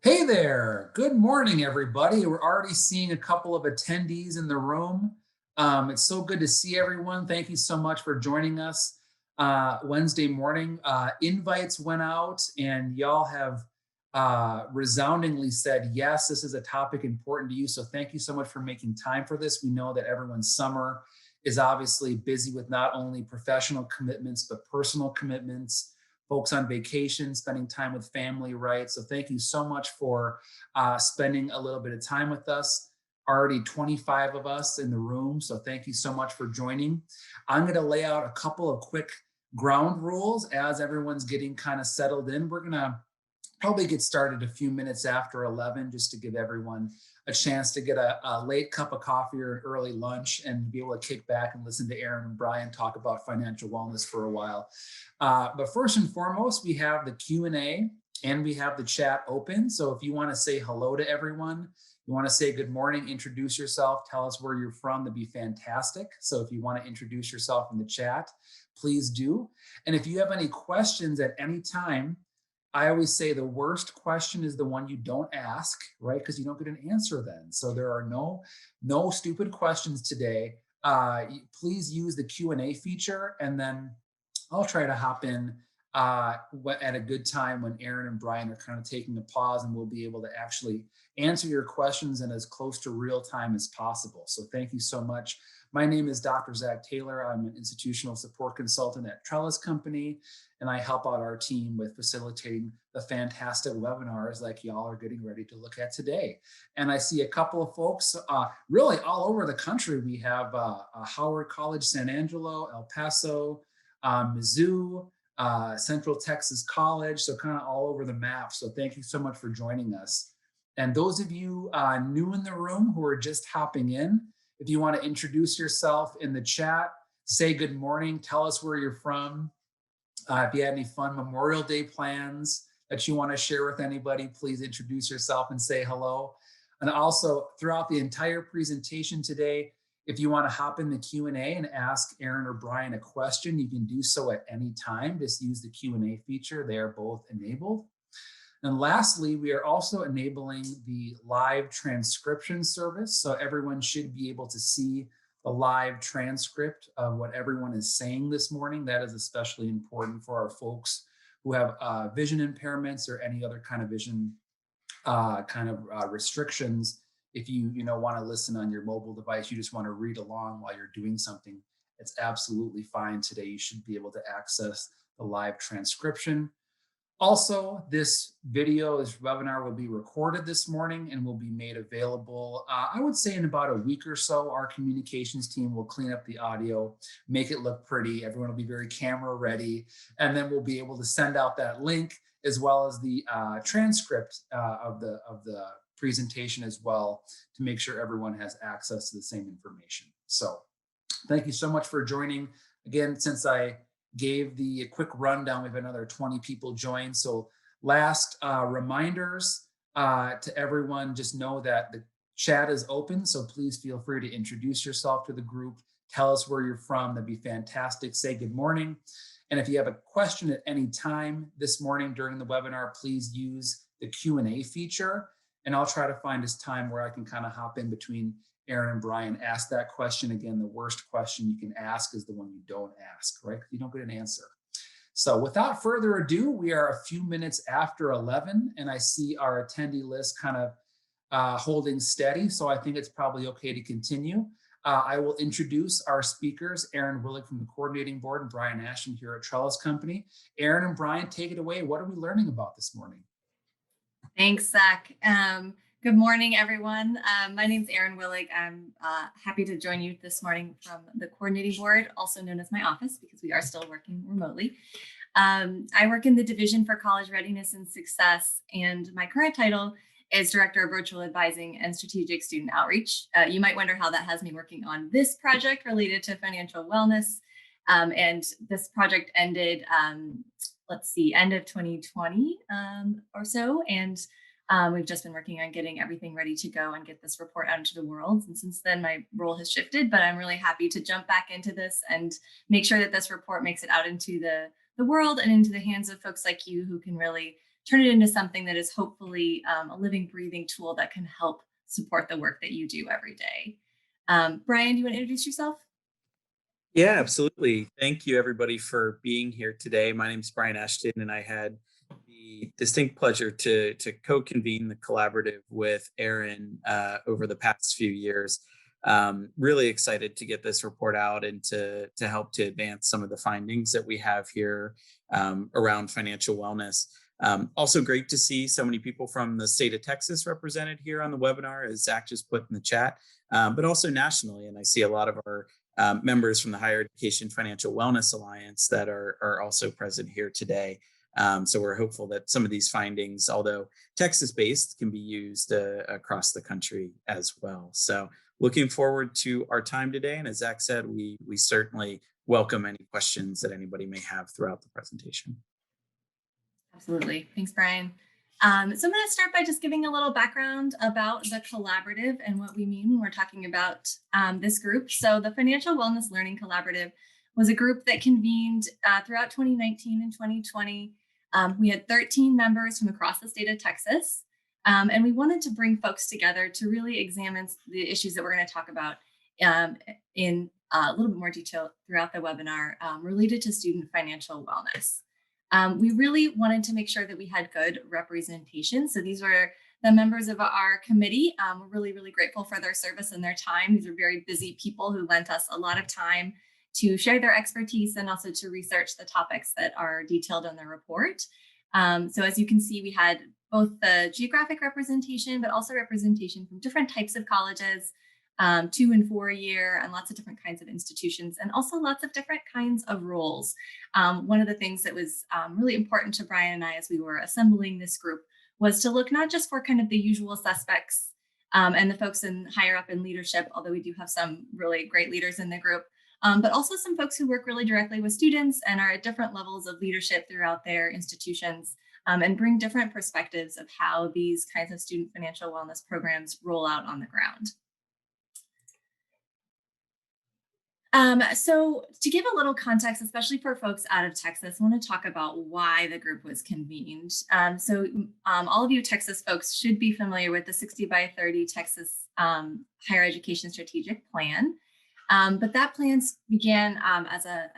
Hey there. Good morning, everybody. We're already seeing a couple of attendees in the room. It's so good to see everyone. Thank you so much for joining us Wednesday morning. Invites went out, and y'all have resoundingly said, yes, this is a topic important to you. So thank you so much for making time for this. We know that everyone's summer is obviously busy with not only professional commitments, but personal commitments, folks on vacation, spending time with family, right? So thank you so much for spending a little bit of time with us. Already 25 of us in the room. So thank you so much for joining. I'm going to lay out a couple of quick ground rules as everyone's getting kind of settled in. We're going to probably get started a few minutes after 11 just to give everyone a chance to get a late cup of coffee or an early lunch and be able to kick back and listen to Aaron and Brian talk about financial wellness for a while. But first and foremost, we have the Q&A and we have the chat open. So if you want to say hello to everyone, you want to say good morning, introduce yourself, tell us where you're from, that'd be fantastic. So if you want to introduce yourself in the chat, please do. And if you have any questions at any time, I always say the worst question is the one you don't ask, right? Because you don't get an answer then. So there are no stupid questions today. Please use the Q&A feature, and then I'll try to hop in at a good time when Aaron and Brian are kind of taking a pause, and we'll be able to actually answer your questions in as close to real time as possible. So thank you so much. My name is Dr. Zach Taylor. I'm an institutional support consultant at Trellis Company, and I help out our team with facilitating the fantastic webinars like y'all are getting ready to look at today. And I see a couple of folks really all over the country. We have Howard College, San Angelo, El Paso, Mizzou, Central Texas College, so kind of all over the map. So thank you so much for joining us. And those of you new in the room who are just hopping in, if you want to introduce yourself in the chat, say good morning, tell us where you're from. If you had any fun Memorial Day plans that you want to share with anybody, please introduce yourself and say hello. And also throughout the entire presentation today, if you want to hop in the Q&A and ask Aaron or Brian a question, you can do so at any time. Just use the Q&A feature. They are both enabled. And lastly, we are also enabling the live transcription service. So everyone should be able to see the live transcript of what everyone is saying this morning. That is especially important for our folks who have vision impairments or any other kind of vision restrictions. If you want to listen on your mobile device, you just want to read along while you're doing something, it's absolutely fine today. You should be able to access the live transcription. Also, this webinar will be recorded this morning and will be made available, I would say in about a week or so. Our communications team will clean up the audio, make it look pretty. Everyone will be very camera ready. And then we'll be able to send out that link as well as the transcript of the presentation as well, to make sure everyone has access to the same information. So thank you so much for joining. Again, since I gave the quick rundown, we have another 20 people join. So last reminders to everyone, just know that the chat is open. So please feel free to introduce yourself to the group. Tell us where you're from. That'd be fantastic. Say good morning. And if you have a question at any time this morning during the webinar, please use the Q&A feature. And I'll try to find this time where I can kind of hop in between Aaron and Brian, ask that question. Again, the worst question you can ask is the one you don't ask, right? You don't get an answer. So without further ado, we are a few minutes after 11, and I see our attendee list kind of holding steady. So I think it's probably okay to continue. I will introduce our speakers, Aaron Willig from the coordinating board and Brian Ashton here at Trellis Company. Aaron and Brian, take it away. What are we learning about this morning? Thanks, Zach. Good morning, everyone. My name is Erin Willig. I'm happy to join you this morning from the coordinating board, also known as my office, because we are still working remotely. I work in the Division for College Readiness and Success, and my current title is Director of Virtual Advising and Strategic Student Outreach. You might wonder how that has me working on this project related to financial wellness. And this project ended, end of 2020 or so. And we've just been working on getting everything ready to go and get this report out into the world. And since then, my role has shifted, but I'm really happy to jump back into this and make sure that this report makes it out into the world and into the hands of folks like you who can really turn it into something that is hopefully a living, breathing tool that can help support the work that you do every day. Brian, do you want to introduce yourself? Yeah, absolutely. Thank you, everybody, for being here today. My name is Brian Ashton, and I had the distinct pleasure to co-convene the collaborative with Aaron over the past few years. Really excited to get this report out and to help to advance some of the findings that we have here around financial wellness. Also, great to see so many people from the state of Texas represented here on the webinar, as Zach just put in the chat, but also nationally. And I see a lot of our members from the Higher Education Financial Wellness Alliance that are also present here today. So we're hopeful that some of these findings, although Texas-based, can be used across the country as well. So looking forward to our time today. And as Zach said, we certainly welcome any questions that anybody may have throughout the presentation. Absolutely. Thanks, Brian. So I'm going to start by just giving a little background about the collaborative and what we mean when we're talking about this group. So the Financial Wellness Learning Collaborative was a group that convened throughout 2019 and 2020. We had 13 members from across the state of Texas. And we wanted to bring folks together to really examine the issues that we're going to talk about in a little bit more detail throughout the webinar related to student financial wellness. We really wanted to make sure that we had good representation. So these were the members of our committee. We're really, really grateful for their service and their time. These are very busy people who lent us a lot of time to share their expertise and also to research the topics that are detailed in the report. So as you can see, we had both the geographic representation, but also representation from different types of colleges, 2- and 4-year, and lots of different kinds of institutions, and also lots of different kinds of roles. One of the things that was really important to Brian and I as we were assembling this group was to look not just for kind of the usual suspects and the folks higher up in leadership, although we do have some really great leaders in the group, but also some folks who work really directly with students and are at different levels of leadership throughout their institutions, and bring different perspectives of how these kinds of student financial wellness programs roll out on the ground. So to give a little context, especially for folks out of Texas, I want to talk about why the group was convened. All of you Texas folks should be familiar with the 60 by 30 Texas Higher Education Strategic Plan. But that plan began as a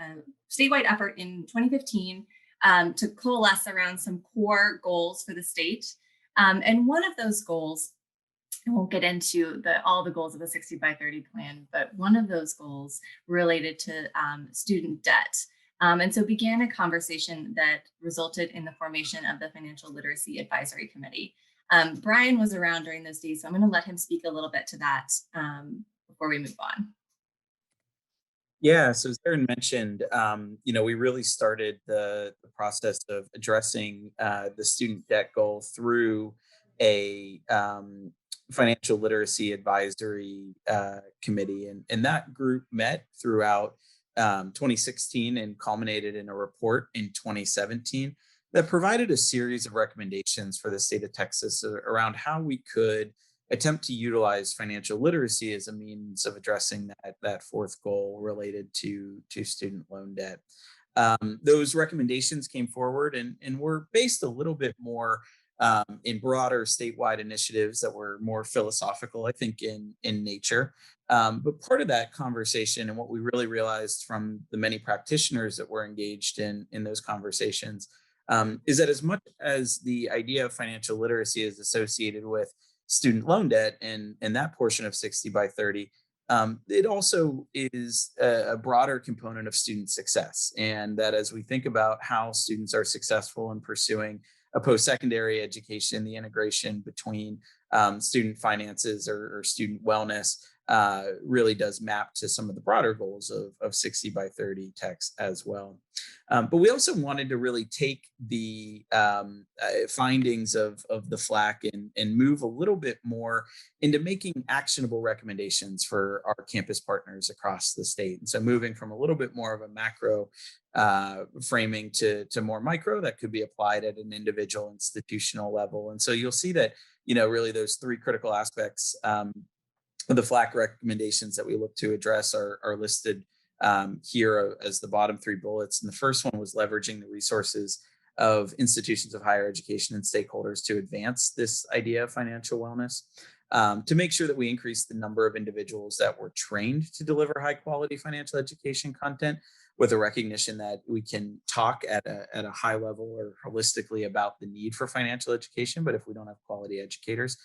statewide effort in 2015 to coalesce around some core goals for the state. And one of those goals, I won't get into all the goals of the 60 by 30 plan, but one of those goals related to student debt. And so began a conversation that resulted in the formation of the Financial Literacy Advisory Committee. Brian was around during those days, so I'm going to let him speak a little bit to that before we move on. Yeah, so as Aaron mentioned, we really started the process of addressing the student debt goal through a financial literacy advisory committee, and that group met throughout 2016 and culminated in a report in 2017 that provided a series of recommendations for the state of Texas around how we could attempt to utilize financial literacy as a means of addressing that fourth goal related to student loan debt. Those recommendations came forward and were based a little bit more in broader statewide initiatives that were more philosophical, I think, in nature. But part of that conversation and what we really realized from the many practitioners that were engaged in those conversations is that as much as the idea of financial literacy is associated with student loan debt and that portion of 60 by 30, it also is a broader component of student success. And that as we think about how students are successful in pursuing a post-secondary education, the integration between student finances or student wellness really does map to some of the broader goals of 60 by 30 text as well. But we also wanted to really take the findings of the FLAC and move a little bit more into making actionable recommendations for our campus partners across the state. And so moving from a little bit more of a macro framing to more micro that could be applied at an individual institutional level. And so you'll see that, really those three critical aspects the FLAC recommendations that we look to address are listed here as the bottom three bullets. And the first one was leveraging the resources of institutions of higher education and stakeholders to advance this idea of financial wellness, to make sure that we increase the number of individuals that were trained to deliver high quality financial education content, with a recognition that we can talk at a high level or holistically about the need for financial education. But if we don't have quality educators,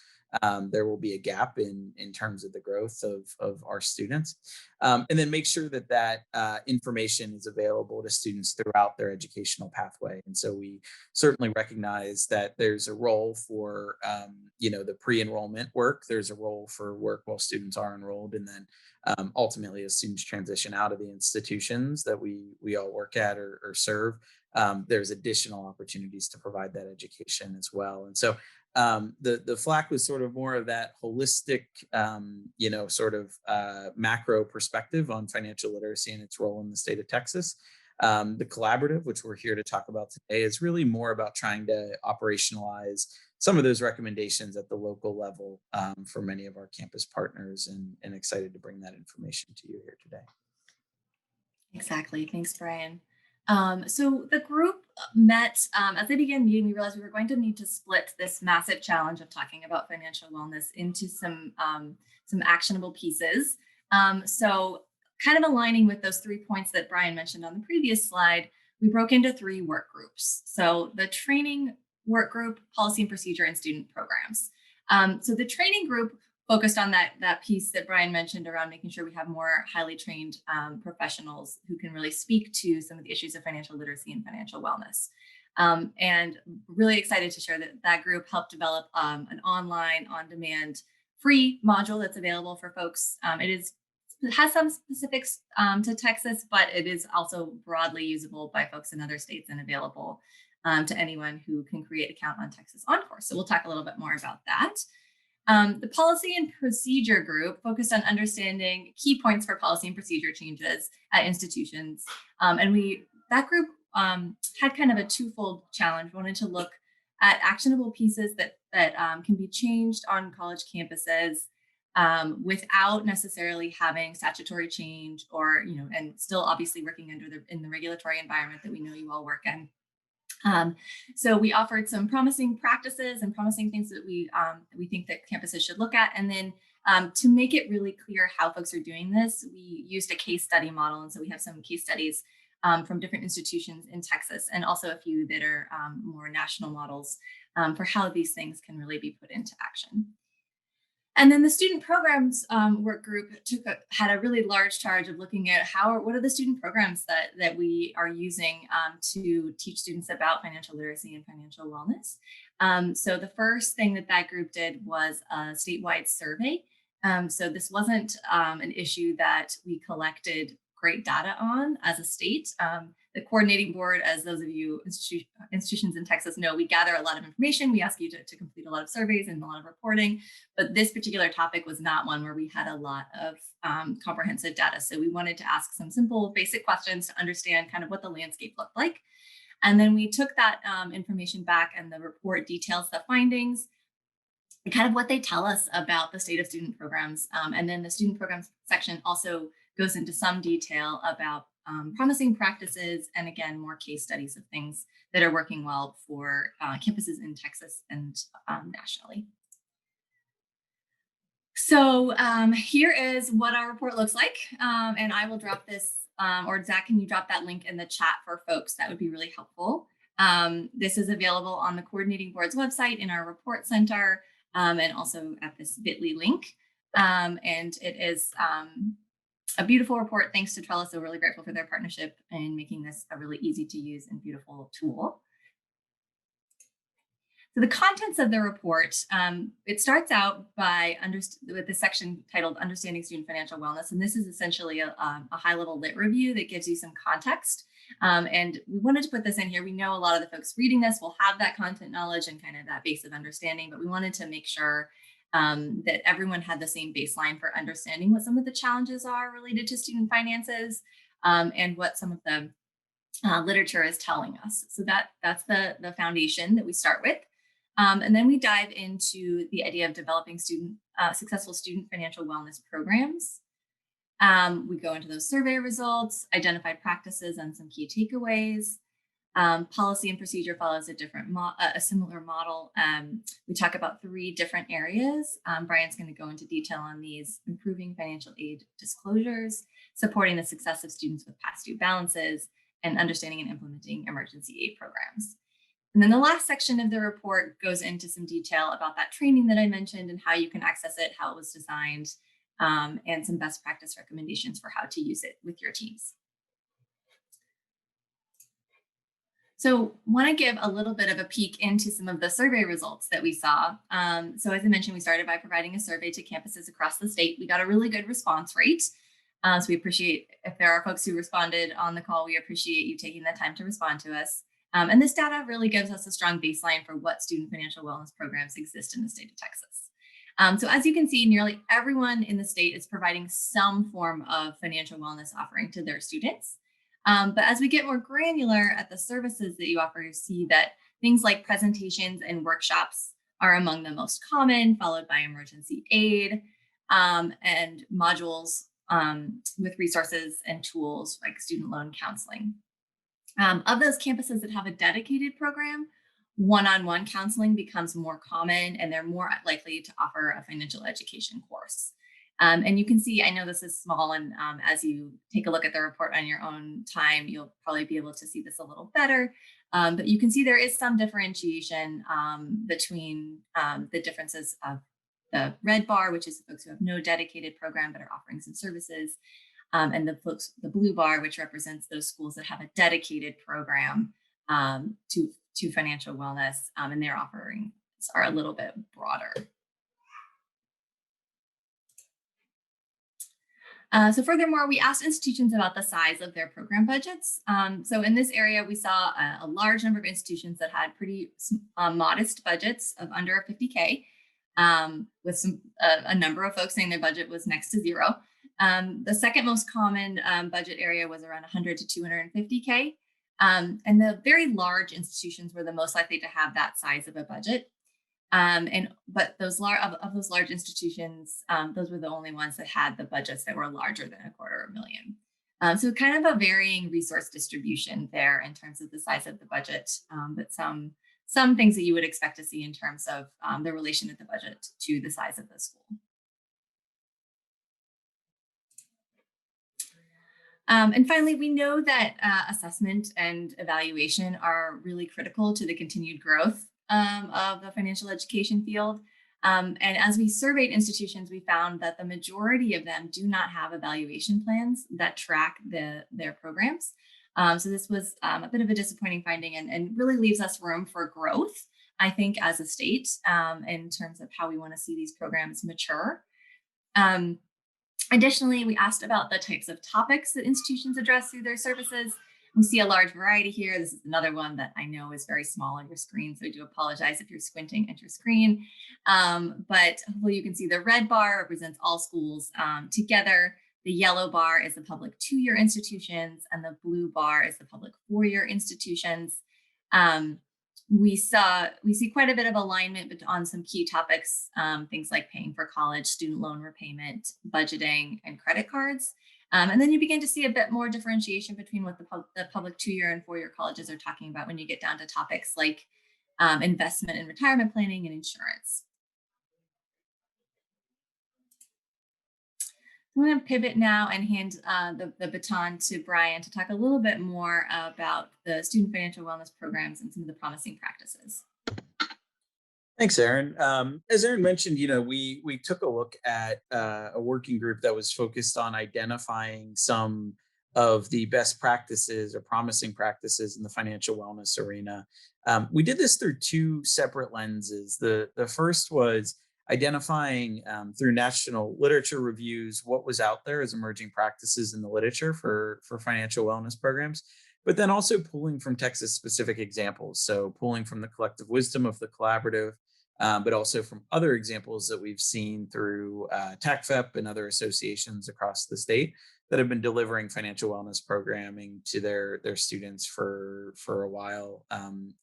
there will be a gap in terms of the growth of our students. And then make sure that information is available to students throughout their educational pathway. And so we certainly recognize that there's a role for the pre-enrollment work. There's a role for work while students are enrolled, and then ultimately as students transition out of the institutions that we all work at or serve, there's additional opportunities to provide that education as well. And so the FLAC was sort of more of that holistic, macro perspective on financial literacy and its role in the state of Texas. The collaborative, which we're here to talk about today, is really more about trying to operationalize some of those recommendations at the local level for many of our campus partners, and excited to bring that information to you here today. Exactly. Thanks, Brian. So the group met as they began meeting. We realized we were going to need to split this massive challenge of talking about financial wellness into some actionable pieces. So kind of aligning with those 3 points that Brian mentioned on the previous slide, we broke into 3 work groups. So the training work group, policy and procedure, and student programs. So the training group focused on that piece that Brian mentioned around making sure we have more highly trained professionals who can really speak to some of the issues of financial literacy and financial wellness. And really excited to share that group helped develop an online, on-demand, free module that's available for folks. It has some specifics to Texas, but it is also broadly usable by folks in other states and available to anyone who can create an account on Texas OnCourse. So we'll talk a little bit more about that. The policy and procedure group focused on understanding key points for policy and procedure changes at institutions. That group had kind of a twofold challenge. We wanted to look at actionable pieces that can be changed on college campuses without necessarily having statutory change, or and still obviously working in the regulatory environment that we know you all work in. So we offered some promising practices and promising things that we think that campuses should look at. And then to make it really clear how folks are doing this, we used a case study model. And so we have some case studies from different institutions in Texas, and also a few that are more national models for how these things can really be put into action. And then the student programs work group had a really large charge of looking at what are the student programs that we are using to teach students about financial literacy and financial wellness. So the first thing that group did was a statewide survey. So this wasn't an issue that we collected great data on as a state. The coordinating board, as those of you institutions in Texas know, we gather a lot of information. We ask you to complete a lot of surveys and a lot of reporting, but this particular topic was not one where we had a lot of comprehensive data. So we wanted to ask some simple, basic questions to understand kind of what the landscape looked like. And then we took that information back, and the report details the findings and kind of what they tell us about the state of student programs. And then the student programs section also goes into some detail about promising practices, and again, more case studies of things that are working well for campuses in Texas and nationally. So here is what our report looks like. And I will drop this, or Zach, can you drop that link in the chat for folks? That would be really helpful. This is available on the coordinating board's website in our report center, and also at this bit.ly link. And it is a beautiful report. Thanks to Trellis. So we're really grateful for their partnership in making this a really easy to use and beautiful tool. So the contents of the report, it starts out with the section titled Understanding Student Financial Wellness. And this is essentially a high-level lit review that gives you some context. And we wanted to put this in here. We know a lot of the folks reading this will have that content knowledge and kind of that base of understanding, but we wanted to make sure that everyone had the same baseline for understanding what some of the challenges are related to student finances, and what some of the literature is telling us. So that's the foundation that we start with. And then we dive into the idea of developing successful student financial wellness programs. We go into those survey results, identify practices and some key takeaways. Policy and procedure follows a similar model. We talk about 3 different areas. Brian's going to go into detail on these: improving financial aid disclosures, supporting the success of students with past due balances, and understanding and implementing emergency aid programs. And then the last section of the report goes into some detail about that training that I mentioned and how you can access it, how it was designed, and some best practice recommendations for how to use it with your teams. So want to give a little bit of a peek into some of the survey results that we saw. So as I mentioned, we started by providing a survey to campuses across the state. We got a really good response rate. So we appreciate, if there are folks who responded on the call, we appreciate you taking the time to respond to us. And this data really gives us a strong baseline for what student financial wellness programs exist in the state of Texas. So as you can see, nearly everyone in the state is providing some form of financial wellness offering to their students. But as we get more granular at the services that you offer, you see that things like presentations and workshops are among the most common, followed by emergency aid, and modules with resources and tools like student loan counseling. Of those campuses that have a dedicated program, one-on-one counseling becomes more common, and they're more likely to offer a financial education course. And you can see, I know this is small, and as you take a look at the report on your own time, you'll probably be able to see this a little better. But you can see there is some differentiation between the differences of the red bar, which is the folks who have no dedicated program but are offering some services, and the blue bar, which represents those schools that have a dedicated program to financial wellness, and their offerings are a little bit broader. So furthermore, we asked institutions about the size of their program budgets. So in this area, we saw a large number of institutions that had pretty modest budgets of under $50K, with a number of folks saying their budget was next to zero. The second most common budget area was around 100 to 250K. And the very large institutions were the most likely to have that size of a budget. But those large institutions, those were the only ones that had the budgets that were larger than $250,000. So kind of a varying resource distribution there in terms of the size of the budget, but some things that you would expect to see in terms of the relation of the budget to the size of the school. And finally, we know that assessment and evaluation are really critical to the continued growth of the financial education field. And as we surveyed institutions, we found that the majority of them do not have evaluation plans that track their programs. So this was a bit of a disappointing finding, and really leaves us room for growth, I think, as a state, in terms of how we want to see these programs mature. Additionally, we asked about the types of topics that institutions address through their services. We see a large variety here. This is another one that I know is very small on your screen, so I do apologize if you're squinting at your screen. But hopefully you can see the red bar represents all schools together. The yellow bar is the public 2-year institutions, and the blue bar is the public 4-year institutions. We see quite a bit of alignment on some key topics, things like paying for college, student loan repayment, budgeting, and credit cards. And then you begin to see a bit more differentiation between what the public 2-year and 4-year colleges are talking about when you get down to topics like investment and retirement planning and insurance. I'm going to pivot now and hand the baton to Brian to talk a little bit more about the student financial wellness programs and some of the promising practices. Thanks, Erin. As Erin mentioned, we took a look at a working group that was focused on identifying some of the best practices or promising practices in the financial wellness arena. We did this through 2 separate lenses. The first was identifying through national literature reviews what was out there as emerging practices in the literature for financial wellness programs, but then also pulling from Texas specific examples. So pulling from the collective wisdom of the collaborative, but also from other examples that we've seen through TACFEP and other associations across the state that have been delivering financial wellness programming to their students for a while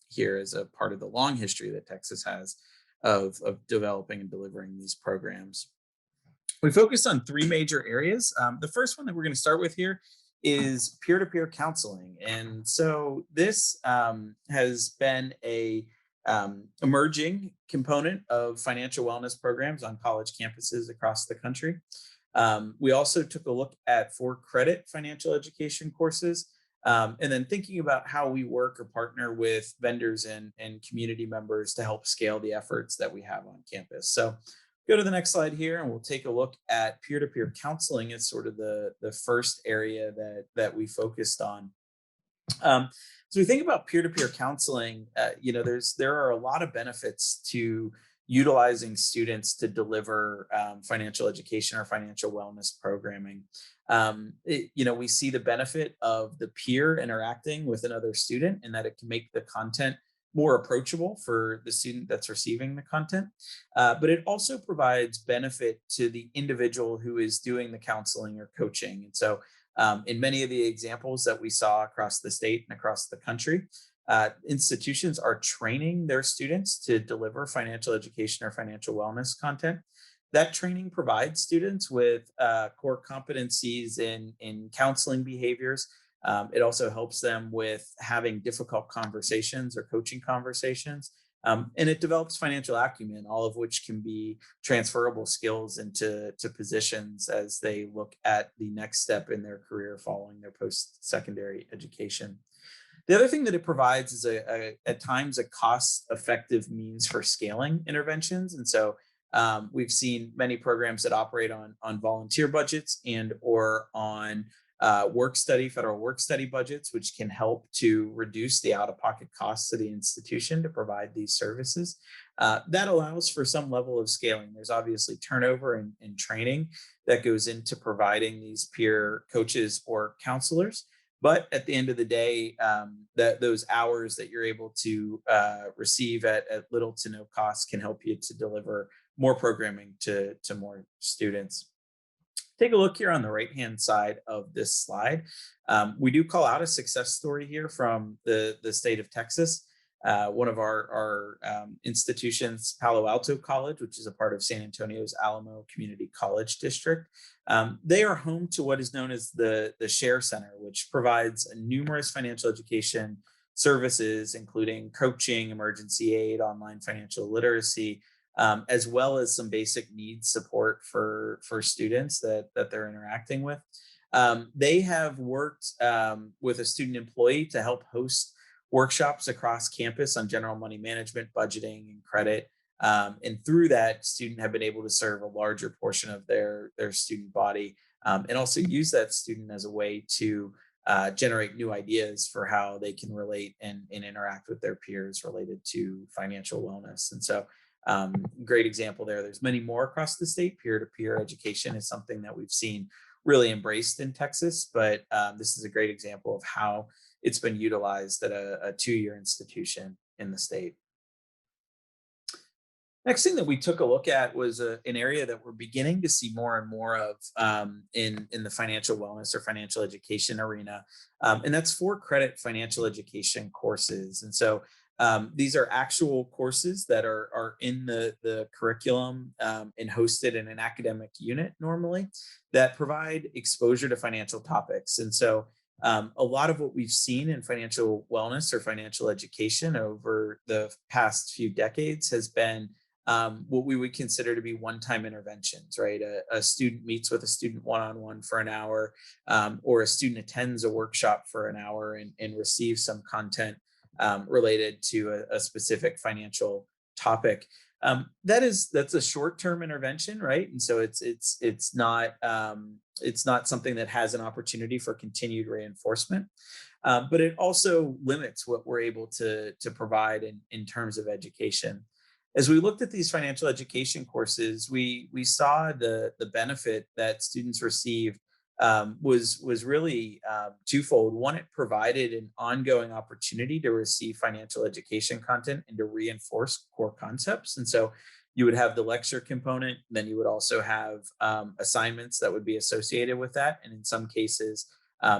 here as a part of the long history that Texas has of developing and delivering these programs. We focused on 3 major areas. The first one that we're going to start with here is peer-to-peer counseling. And so this has been a emerging component of financial wellness programs on college campuses across the country. We also took a look at for credit financial education courses, and then thinking about how we work or partner with vendors and community members to help scale the efforts that we have on campus. So go to the next slide here and we'll take a look at peer-to-peer counseling as sort of the first area that we focused on. So we think about peer-to-peer counseling, there are a lot of benefits to utilizing students to deliver financial education or financial wellness programming. We see the benefit of the peer interacting with another student and that it can make the content more approachable for the student that's receiving the content. But it also provides benefit to the individual who is doing the counseling or coaching. And so in many of the examples that we saw across the state and across the country, institutions are training their students to deliver financial education or financial wellness content. That training provides students with core competencies in counseling behaviors. It also helps them with having difficult conversations or coaching conversations. And it develops financial acumen, all of which can be transferable skills into positions as they look at the next step in their career following their post-secondary education. The other thing that it provides is at times a cost-effective means for scaling interventions. And so we've seen many programs that operate on volunteer budgets and or on federal work study budgets, which can help to reduce the out-of-pocket costs of the institution to provide these services. That allows for some level of scaling. There's obviously turnover and training that goes into providing these peer coaches or counselors. But at the end of the day, those hours that you're able to receive at little to no cost can help you to deliver more programming to more students. Take a look here on the right-hand side of this slide. We do call out a success story here from the state of Texas. One of our institutions, Palo Alto College, which is a part of San Antonio's Alamo Community College District. They are home to what is known as the Share Center, which provides numerous financial education services, including coaching, emergency aid, online financial literacy, as well as some basic needs support for students that they're interacting with. They have worked with a student employee to help host workshops across campus on general money management, budgeting, and credit. And through that, student have been able to serve a larger portion of their student body, and also use that student as a way to generate new ideas for how they can relate and interact with their peers related to financial wellness. And so great example there. There's many more across the state. Peer-to-peer education is something that we've seen really embraced in Texas, but this is a great example of how it's been utilized at a two-year institution in the state. Next thing that we took a look at was an area that we're beginning to see more and more of in the financial wellness or financial education arena, and that's for credit financial education courses. And so these are actual courses that are in the curriculum and hosted in an academic unit normally that provide exposure to financial topics. And so a lot of what we've seen in financial wellness or financial education over the past few decades has been what we would consider to be one-time interventions, right? A student meets with a student one-on-one for an hour, or a student attends a workshop for an hour and receives some content related to a specific financial topic. That's a short-term intervention, right? And so it's not something that has an opportunity for continued reinforcement, but it also limits what we're able to provide in terms of education. As we looked at these financial education courses, we saw the benefit that students received was really twofold. One, it provided an ongoing opportunity to receive financial education content and to reinforce core concepts. And so you would have the lecture component, then you would also have assignments that would be associated with that. And in some cases,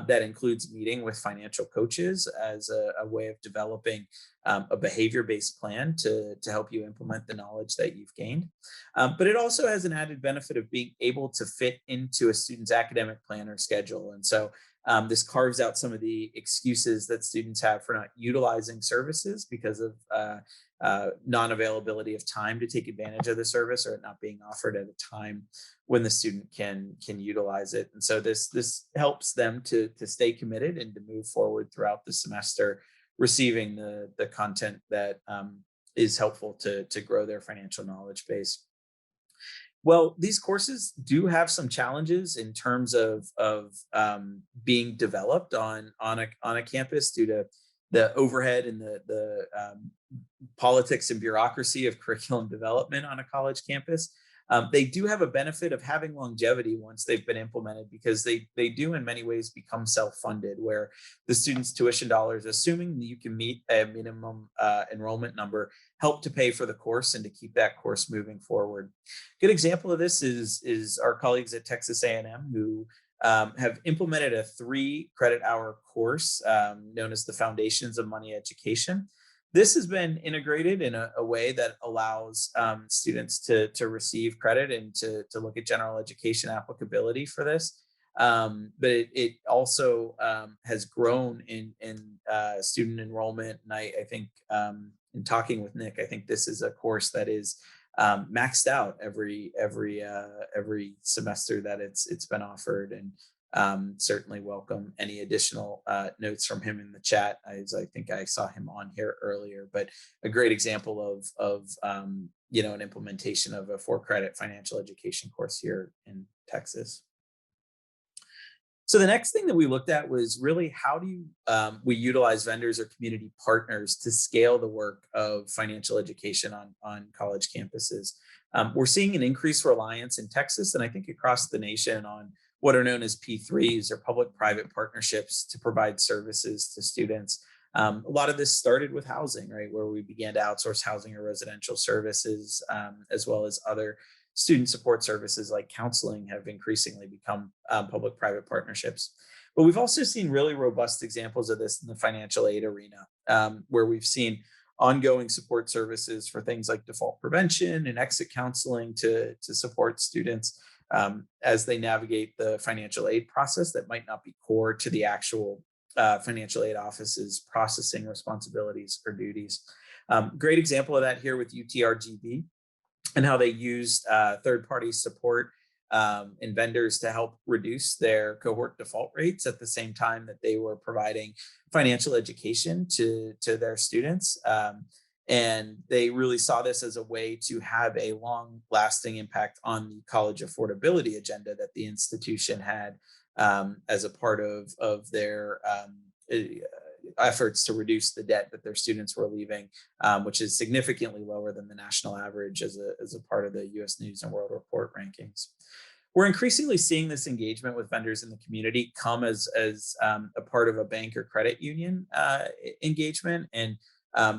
that includes meeting with financial coaches as a way of developing a behavior-based plan to help you implement the knowledge that you've gained. But it also has an added benefit of being able to fit into a student's academic plan or schedule. And so This carves out some of the excuses that students have for not utilizing services because of non-availability of time to take advantage of the service, or it not being offered at a time when the student can utilize it. And so this helps them to stay committed and to move forward throughout the semester, receiving the content that is helpful to grow their financial knowledge base. Well, these courses do have some challenges in terms of being developed on a campus due to the overhead and the politics and bureaucracy of curriculum development on a college campus. They do have a benefit of having longevity once they've been implemented, because they do in many ways become self-funded, where the students' tuition dollars, assuming you can meet a minimum enrollment number, help to pay for the course and to keep that course moving forward. Good example of this is our colleagues at Texas A&M, who have implemented a 3-credit-hour course known as the Foundations of Money Education. This has been integrated in a way that allows students to receive credit and to look at general education applicability for this. But it also has grown in student enrollment. And I think in talking with Nick, I think this is a course that is maxed out every semester that it's been offered. And certainly welcome any additional notes from him in the chat, as I think I saw him on here earlier. But a great example of an implementation of a 4-credit financial education course here in Texas. So the next thing that we looked at was really how do we utilize vendors or community partners to scale the work of financial education on college campuses. We're seeing an increased reliance in Texas, and I think across the nation, on what are known as P3s, or public-private partnerships, to provide services to students. A lot of this started with housing, right, where we began to outsource housing or residential services, as well as other student support services like counseling have increasingly become public-private partnerships. But we've also seen really robust examples of this in the financial aid arena, where we've seen ongoing support services for things like default prevention and exit counseling to support students as they navigate the financial aid process that might not be core to the actual financial aid office's processing responsibilities or duties. Great example of that here with UTRGV, and how they used third-party support and vendors to help reduce their cohort default rates at the same time that they were providing financial education to their students. And they really saw this as a way to have a long-lasting impact on the college affordability agenda that the institution had as a part of their efforts to reduce the debt that their students were leaving, which is significantly lower than the national average as a part of the US News and World Report rankings. We're increasingly seeing this engagement with vendors in the community come as a part of a bank or credit union engagement. And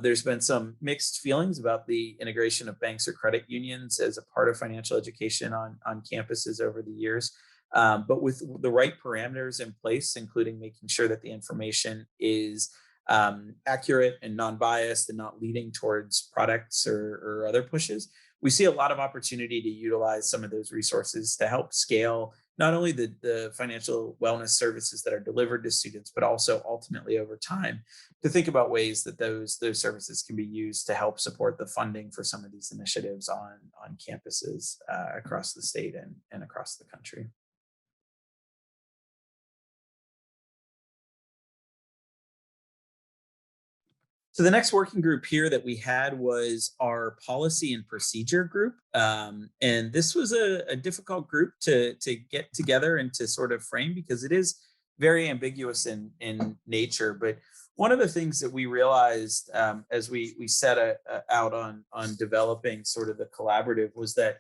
there's been some mixed feelings about the integration of banks or credit unions as a part of financial education on campuses over the years. But with the right parameters in place, including making sure that the information is accurate and non-biased and not leading towards products or other pushes, we see a lot of opportunity to utilize some of those resources to help scale not only the financial wellness services that are delivered to students, but also ultimately over time to think about ways that those services can be used to help support the funding for some of these initiatives on campuses across the state and across the country. So the next working group here that we had was our policy and procedure group. And this was a difficult group to get together and to sort of frame, because it is very ambiguous in nature. But one of the things that we realized as we set out on developing sort of the collaborative was that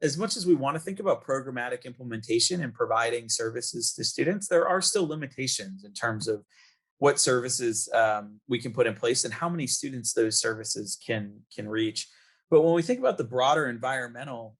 as much as we want to think about programmatic implementation and providing services to students, there are still limitations in terms of what services we can put in place and how many students those services can reach. But when we think about the broader environmental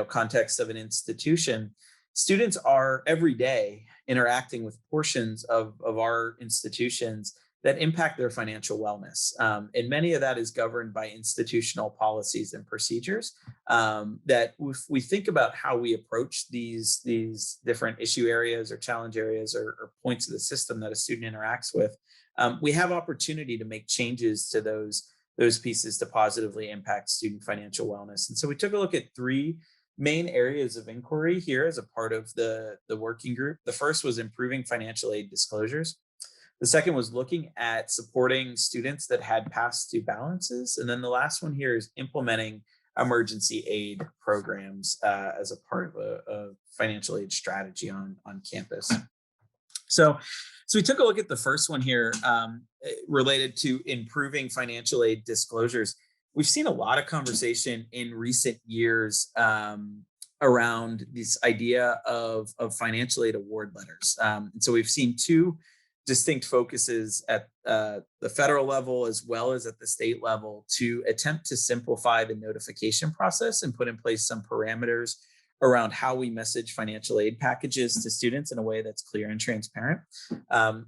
context of an institution, students are every day interacting with portions of our institutions that impact their financial wellness. And many of that is governed by institutional policies and procedures. That if we think about how we approach these different issue areas or challenge areas or points of the system that a student interacts with, we have opportunity to make changes to those pieces to positively impact student financial wellness. And so we took a look at three main areas of inquiry here as a part of the working group. The first was improving financial aid disclosures. The second was looking at supporting students that had past due balances. And then the last one here is implementing emergency aid programs as a part of a financial aid strategy on campus. So, so we took a look at the first one here related to improving financial aid disclosures. We've seen a lot of conversation in recent years around this idea of financial aid award letters. And so we've seen two distinct focuses at the federal level as well as at the state level to attempt to simplify the notification process and put in place some parameters around how we message financial aid packages to students in a way that's clear and transparent.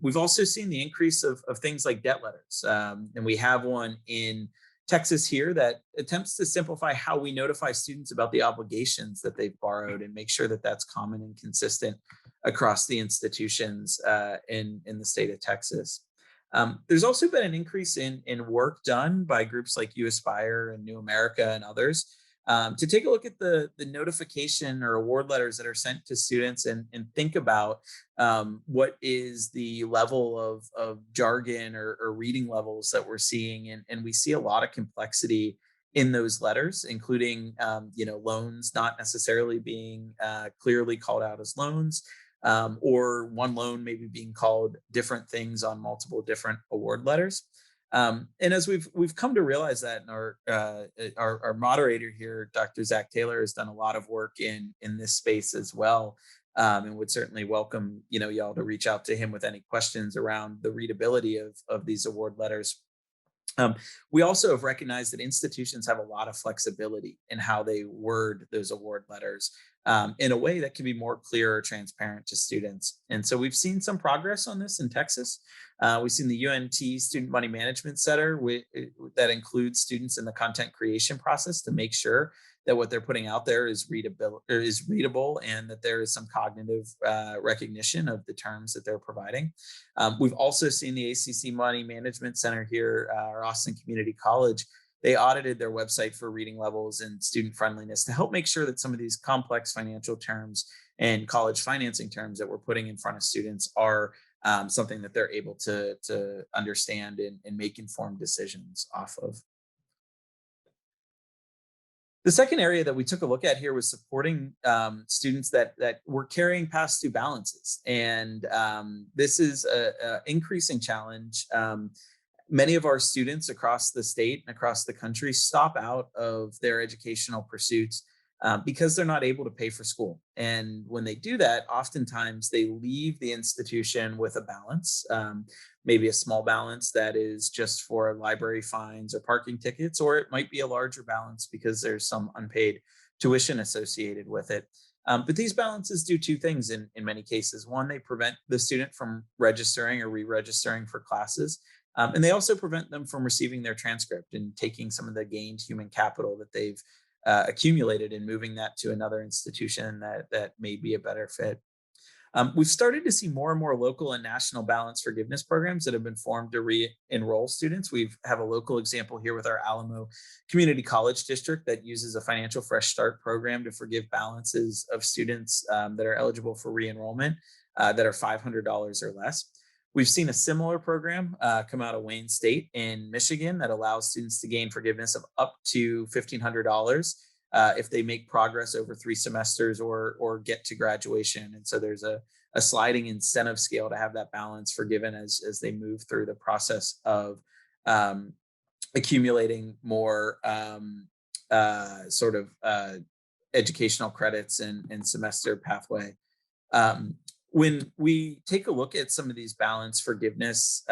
We've also seen the increase of things like debt letters. And we have one in Texas here that attempts to simplify how we notify students about the obligations that they've borrowed and make sure that that's common and consistent across the institutions in the state of Texas. There's also been an increase in work done by groups like You Aspire and New America and others to take a look at the notification or award letters that are sent to students and think about what is the level of jargon or reading levels that we're seeing. And we see a lot of complexity in those letters, including loans not necessarily being clearly called out as loans, or one loan maybe being called different things on multiple different award letters. And as we've come to realize that, and our moderator here, Dr. Zach Taylor, has done a lot of work in this space as well, and would certainly welcome y'all to reach out to him with any questions around the readability of these award letters. We also have recognized that institutions have a lot of flexibility in how they word those award letters in a way that can be more clear or transparent to students. And so we've seen some progress on this in Texas. We've seen the UNT Student Money Management Center that includes students in the content creation process to make sure that what they're putting out there is readable and that there is some cognitive recognition of the terms that they're providing. We've also seen the ACC Money Management Center here, our Austin Community College. They audited their website for reading levels and student friendliness to help make sure that some of these complex financial terms and college financing terms that we're putting in front of students are something that they're able to understand and make informed decisions off of. The second area that we took a look at here was supporting students that were carrying past due balances. And this is an increasing challenge. Many of our students across the state and across the country stop out of their educational pursuits because they're not able to pay for school. And when they do that, oftentimes they leave the institution with a balance, maybe a small balance that is just for library fines or parking tickets, or it might be a larger balance because there's some unpaid tuition associated with it. But these balances do two things in many cases. One, they prevent the student from registering or re-registering for classes. And they also prevent them from receiving their transcript and taking some of the gained human capital that they've accumulated and moving that to another institution that may be a better fit. We've started to see more and more local and national balance forgiveness programs that have been formed to re-enroll students. We have a local example here with our Alamo Community College District that uses a financial fresh start program to forgive balances of students that are eligible for re-enrollment that are $500 or less. We've seen a similar program come out of Wayne State in Michigan that allows students to gain forgiveness of up to $1,500 if they make progress over 3 semesters or get to graduation. And so there's a sliding incentive scale to have that balance forgiven as they move through the process of accumulating more educational credits and semester pathway. When we take a look at some of these balance forgiveness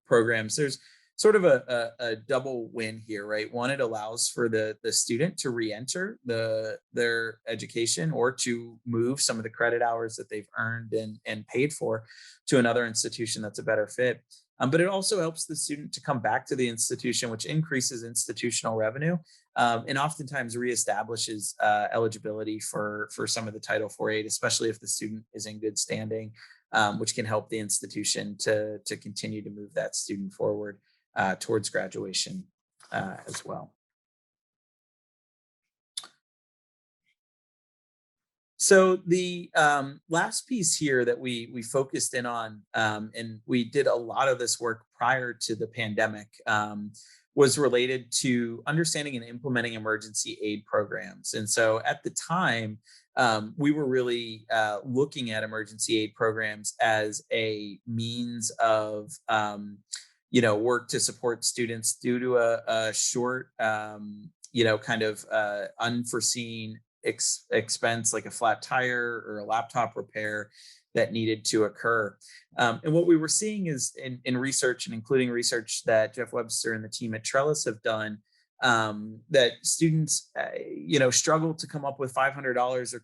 programs, there's sort of a double win here, right? One, it allows for the student to re-enter their education or to move some of the credit hours that they've earned and paid for to another institution that's a better fit. but it also helps the student to come back to the institution, which increases institutional revenue, and oftentimes reestablishes eligibility for some of the Title IV aid, especially if the student is in good standing, which can help the institution to continue to move that student forward towards graduation as well. So the last piece here that we focused in on, and we did a lot of this work prior to the pandemic, was related to understanding and implementing emergency aid programs. And so at the time, we were really looking at emergency aid programs as a means of work to support students due to a short, kind of unforeseen expense like a flat tire or a laptop repair that needed to occur. And what we were seeing is in research, and including research that Jeff Webster and the team at Trellis have done, that students, struggle to come up with $500 or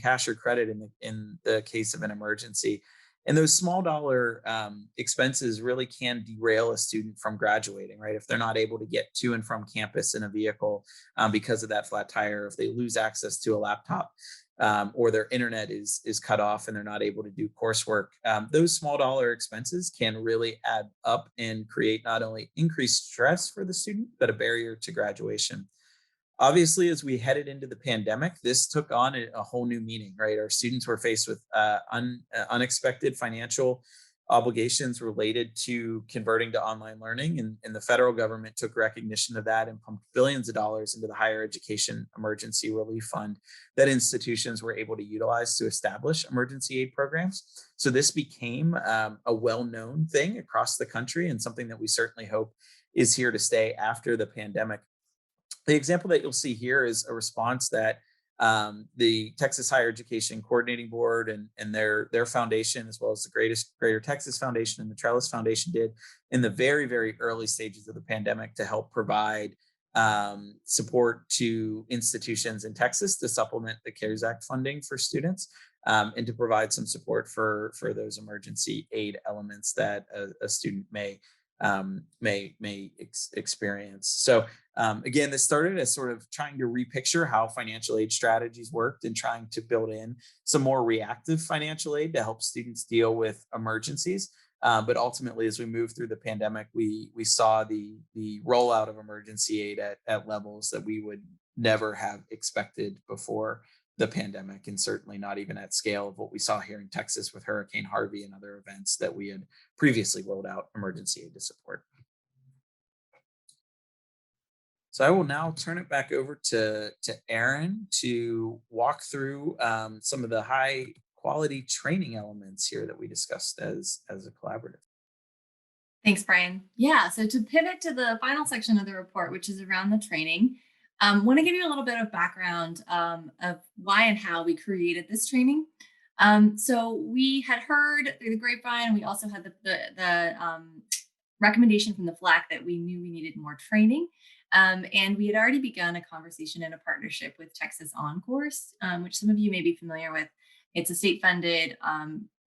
cash or credit in the case of an emergency. And those small dollar expenses really can derail a student from graduating, right? If they're not able to get to and from campus in a vehicle because of that flat tire, if they lose access to a laptop, or their internet is cut off and they're not able to do coursework, those small dollar expenses can really add up and create not only increased stress for the student, but a barrier to graduation. Obviously, as we headed into the pandemic, this took on a whole new meaning, right? Our students were faced with unexpected financial obligations related to converting to online learning, and the federal government took recognition of that and pumped billions of dollars into the Higher Education Emergency Relief Fund that institutions were able to utilize to establish emergency aid programs. So this became a well-known thing across the country, and something that we certainly hope is here to stay after the pandemic. The example that you'll see here is a response that the Texas Higher Education Coordinating Board and their foundation, as well as the Greater Texas Foundation and the Trellis Foundation, did in the very, very early stages of the pandemic to help provide support to institutions in Texas to supplement the CARES Act funding for students, and to provide some support for those emergency aid elements that a student may experience. So again, this started as sort of trying to repicture how financial aid strategies worked and trying to build in some more reactive financial aid to help students deal with emergencies. But ultimately, as we moved through the pandemic, we saw the rollout of emergency aid at levels that we would never have expected before the pandemic, and certainly not even at scale of what we saw here in Texas with Hurricane Harvey and other events that we had previously rolled out emergency aid to support. So I will now turn it back over to Erin to walk through some of the high quality training elements here that we discussed as a collaborative. Thanks, Brian. Yeah, so to pivot to the final section of the report, which is around the training, want to give you a little bit of background of why and how we created this training. So we had heard through the grapevine, we also had the recommendation from the FLAC that we knew we needed more training. And we had already begun a conversation in a partnership with Texas OnCourse, which some of you may be familiar with. It's a state-funded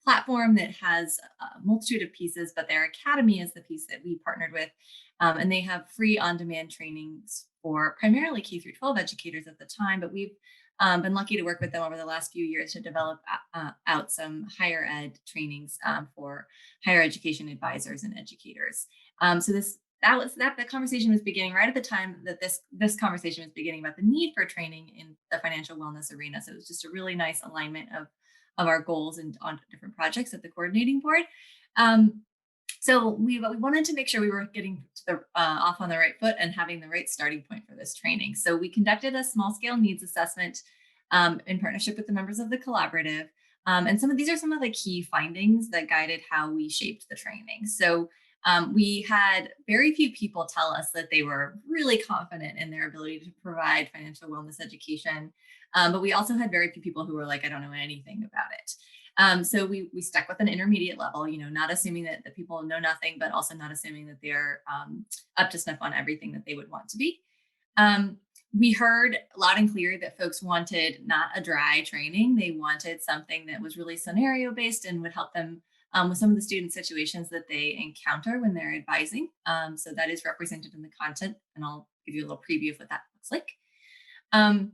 platform that has a multitude of pieces, but their academy is the piece that we partnered with. And they have free on-demand trainings for primarily K through 12 educators at the time, but we've been lucky to work with them over the last few years to develop out some higher ed trainings for higher education advisors and educators. So the conversation was beginning right at the time that this conversation was beginning about the need for training in the financial wellness arena. So it was just a really nice alignment of our goals and on different projects at the coordinating board. So we wanted to make sure we were getting to the off on the right foot and having the right starting point for this training. So we conducted a small scale needs assessment in partnership with the members of the collaborative. And these are some of the key findings that guided how we shaped the training. So we had very few people tell us that they were really confident in their ability to provide financial wellness education. But we also had very few people who were like, I don't know anything about it. So we stuck with an intermediate level, not assuming that the people know nothing, but also not assuming that they're up to snuff on everything that they would want to be. We heard loud and clear that folks wanted not a dry training. They wanted something that was really scenario based and would help them with some of the student situations that they encounter when they're advising. So that is represented in the content, and I'll give you a little preview of what that looks like. Um,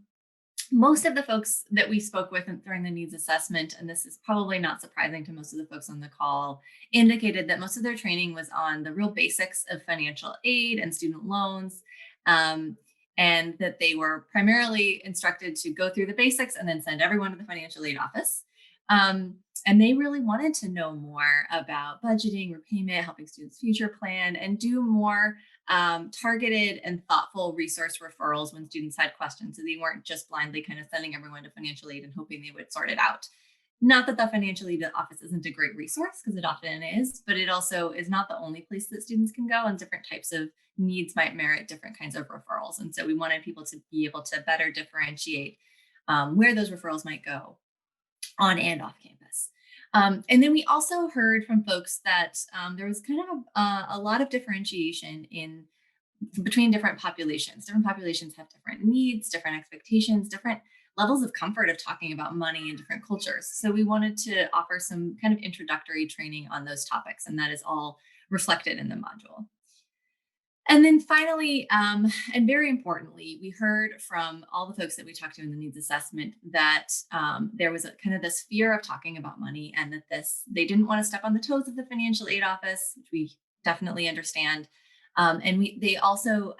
Most of the folks that we spoke with during the needs assessment, and this is probably not surprising to most of the folks on the call, indicated that most of their training was on the real basics of financial aid and student loans, um, and that they were primarily instructed to go through the basics and then send everyone to the financial aid office. And they really wanted to know more about budgeting, repayment, helping students future plan, and do more targeted and thoughtful resource referrals when students had questions. So they weren't just blindly kind of sending everyone to financial aid and hoping they would sort it out. Not that the financial aid office isn't a great resource, because it often is, but it also is not the only place that students can go, and different types of needs might merit different kinds of referrals. And so we wanted people to be able to better differentiate where those referrals might go on and off campus. And then we also heard from folks that there was kind of a lot of differentiation in between different populations. Different populations have different needs, different expectations, different levels of comfort of talking about money in different cultures. So we wanted to offer some kind of introductory training on those topics, and that is all reflected in the module. And then finally, and very importantly, we heard from all the folks that we talked to in the needs assessment that there was a kind of this fear of talking about money, and that they didn't want to step on the toes of the financial aid office, which we definitely understand. And they also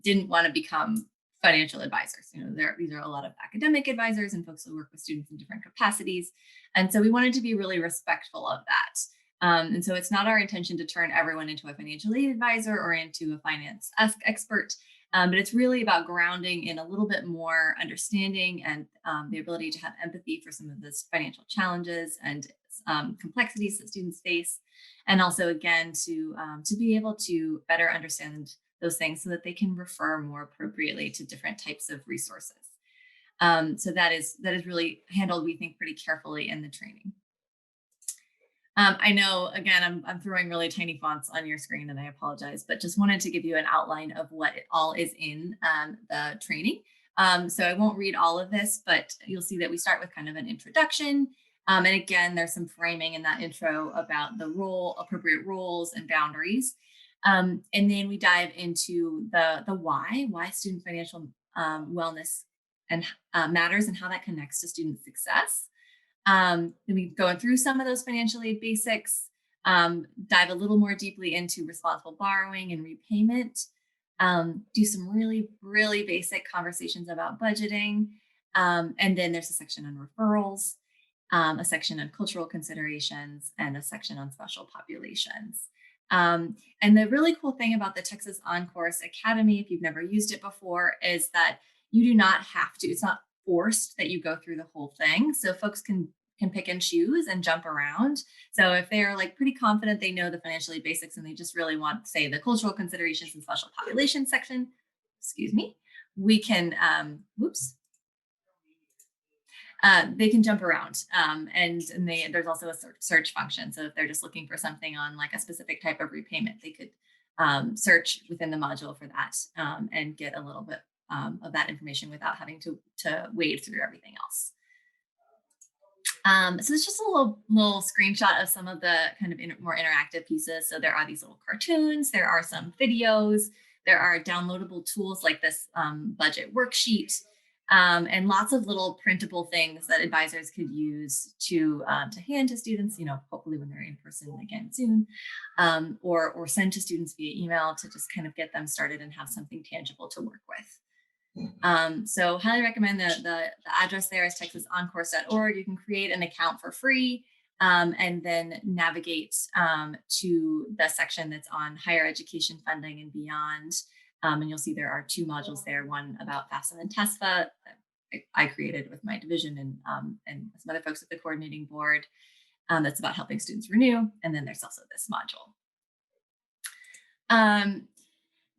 didn't want to become financial advisors. These are a lot of academic advisors and folks who work with students in different capacities. And so we wanted to be really respectful of that. And so it's not our intention to turn everyone into a financial aid advisor or into a finance expert, but it's really about grounding in a little bit more understanding and the ability to have empathy for some of those financial challenges and complexities that students face, and also again to be able to better understand those things so that they can refer more appropriately to different types of resources. So that is really handled, we think, pretty carefully in the training. I know, again, I'm throwing really tiny fonts on your screen, and I apologize, but just wanted to give you an outline of what it all is in the training. So I won't read all of this, but you'll see that we start with kind of an introduction. And again, there's some framing in that intro about the appropriate roles and boundaries. And then we dive into the why student financial wellness and matters, and how that connects to student success. Then we go through some of those financial aid basics, dive a little more deeply into responsible borrowing and repayment, do some really, really basic conversations about budgeting. And then there's a section on referrals, a section on cultural considerations, and a section on special populations. And the really cool thing about the Texas On-Course Academy, if you've never used it before, is that you do not have to. It's not forced that you go through the whole thing. So folks can pick and choose and jump around. So if they're like pretty confident they know the financial aid basics and they just really want, say, the cultural considerations and special population section, we can, they can jump around. And there's also a search function. So if they're just looking for something on like a specific type of repayment, they could search within the module for that and get a little bit of that information without having to wade through everything else. So it's just a little screenshot of some of the kind of more interactive pieces. So there are these little cartoons, there are some videos, there are downloadable tools like this budget worksheet, and lots of little printable things that advisors could use to hand to students, hopefully when they're in person again soon, or send to students via email to just kind of get them started and have something tangible to work with. So highly recommend the address there is texasoncourse.org. You can create an account for free and then navigate to the section that's on higher education funding and beyond. And you'll see there are two modules there, one about FAFSA and TESFA that I created with my division and some other folks at the coordinating board that's about helping students renew. And then there's also this module.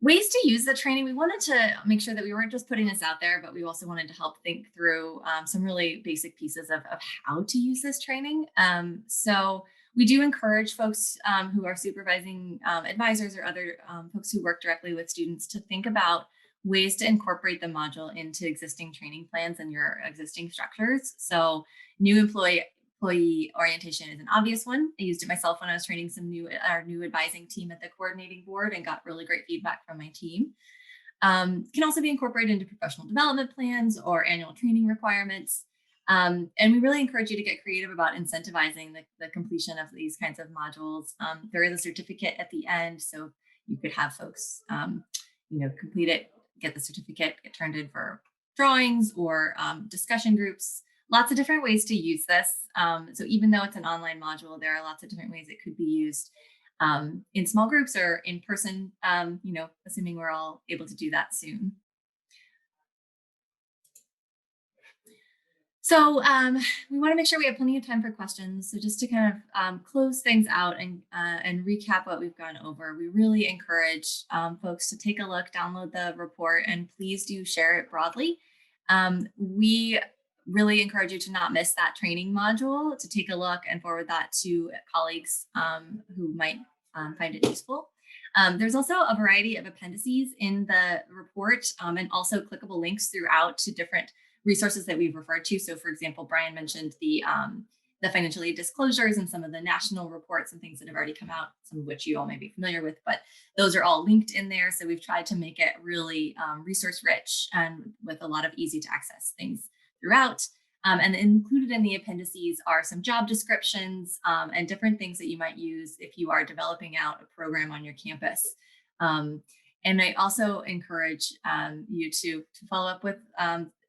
Ways to use the training. We wanted to make sure that we weren't just putting this out there, but we also wanted to help think through some really basic pieces of how to use this training. So we do encourage folks who are supervising advisors or other folks who work directly with students to think about ways to incorporate the module into existing training plans and your existing structures. So new employee employee orientation is an obvious one. I used it myself when I was training our new advising team at the coordinating board and got really great feedback from my team. Can also be incorporated into professional development plans or annual training requirements. And we really encourage you to get creative about incentivizing the completion of these kinds of modules. There is a certificate at the end, so you could have folks, complete it, get the certificate, get turned in for drawings or discussion groups. Lots of different ways to use this. So even though it's an online module, there are lots of different ways it could be used in small groups or in person, assuming we're all able to do that soon. So we want to make sure we have plenty of time for questions. So just to kind of close things out and recap what we've gone over, we really encourage folks to take a look, download the report, and please do share it broadly. We really encourage you to not miss that training module, to take a look and forward that to colleagues who might find it useful. There's also a variety of appendices in the report and also clickable links throughout to different resources that we've referred to. So for example, Brian mentioned the financial aid disclosures and some of the national reports and things that have already come out, some of which you all may be familiar with, but those are all linked in there. So we've tried to make it really resource rich and with a lot of easy to access things throughout. And included in the appendices are some job descriptions and different things that you might use if you are developing out a program on your campus. And I also encourage you to follow up with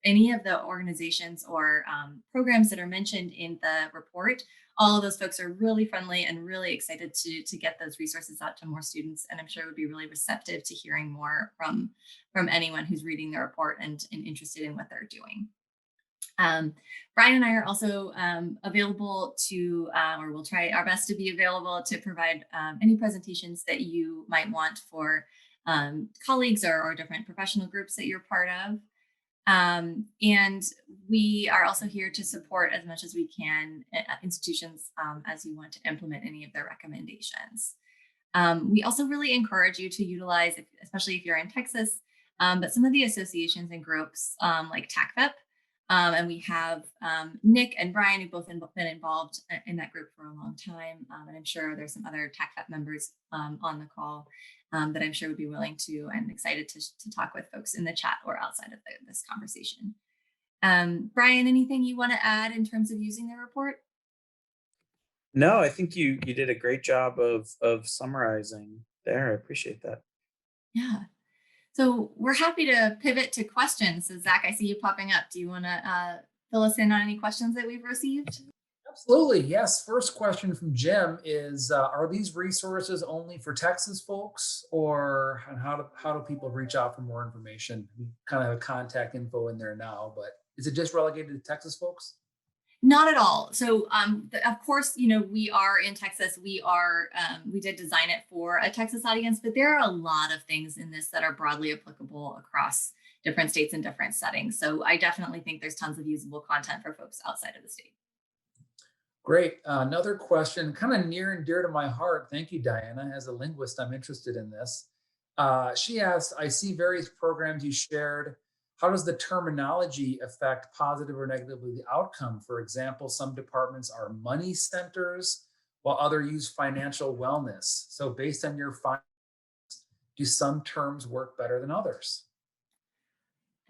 any of the organizations or programs that are mentioned in the report. All of those folks are really friendly and really excited to get those resources out to more students. And I'm sure would be really receptive to hearing more from anyone who's reading the report and interested in what they're doing. Brian and I are also available to, or we'll try our best to be available to provide any presentations that you might want for colleagues or different professional groups that you're part of. And we are also here to support as much as we can institutions as you want to implement any of their recommendations. We also really encourage you to utilize, especially if you're in Texas, but some of the associations and groups like TACFEP. And we have Nick and Brian, who've both been involved in that group for a long time. And I'm sure there's some other TACFEP members on the call that I'm sure would be willing to and excited to talk with folks in the chat or outside of this conversation. Brian, anything you want to add in terms of using the report? No, I think you did a great job of summarizing there. I appreciate that. Yeah. So we're happy to pivot to questions. So Zach, I see you popping up. Do you want to fill us in on any questions that we've received? Absolutely, yes. First question from Jim is, are these resources only for Texas folks, or and how do people reach out for more information? We kind of have contact info in there now, but is it just relegated to Texas folks? Not at all. So, of course, we are in Texas. We did design it for a Texas audience, but there are a lot of things in this that are broadly applicable across different states and different settings. So I definitely think there's tons of usable content for folks outside of the state. Great. Another question, kind of near and dear to my heart. Thank you, Diana. As a linguist, I'm interested in this. She asked, I see various programs you shared. How does the terminology affect positive or negatively the outcome? For example, some departments are money centers while others use financial wellness. So based on your findings, do some terms work better than others?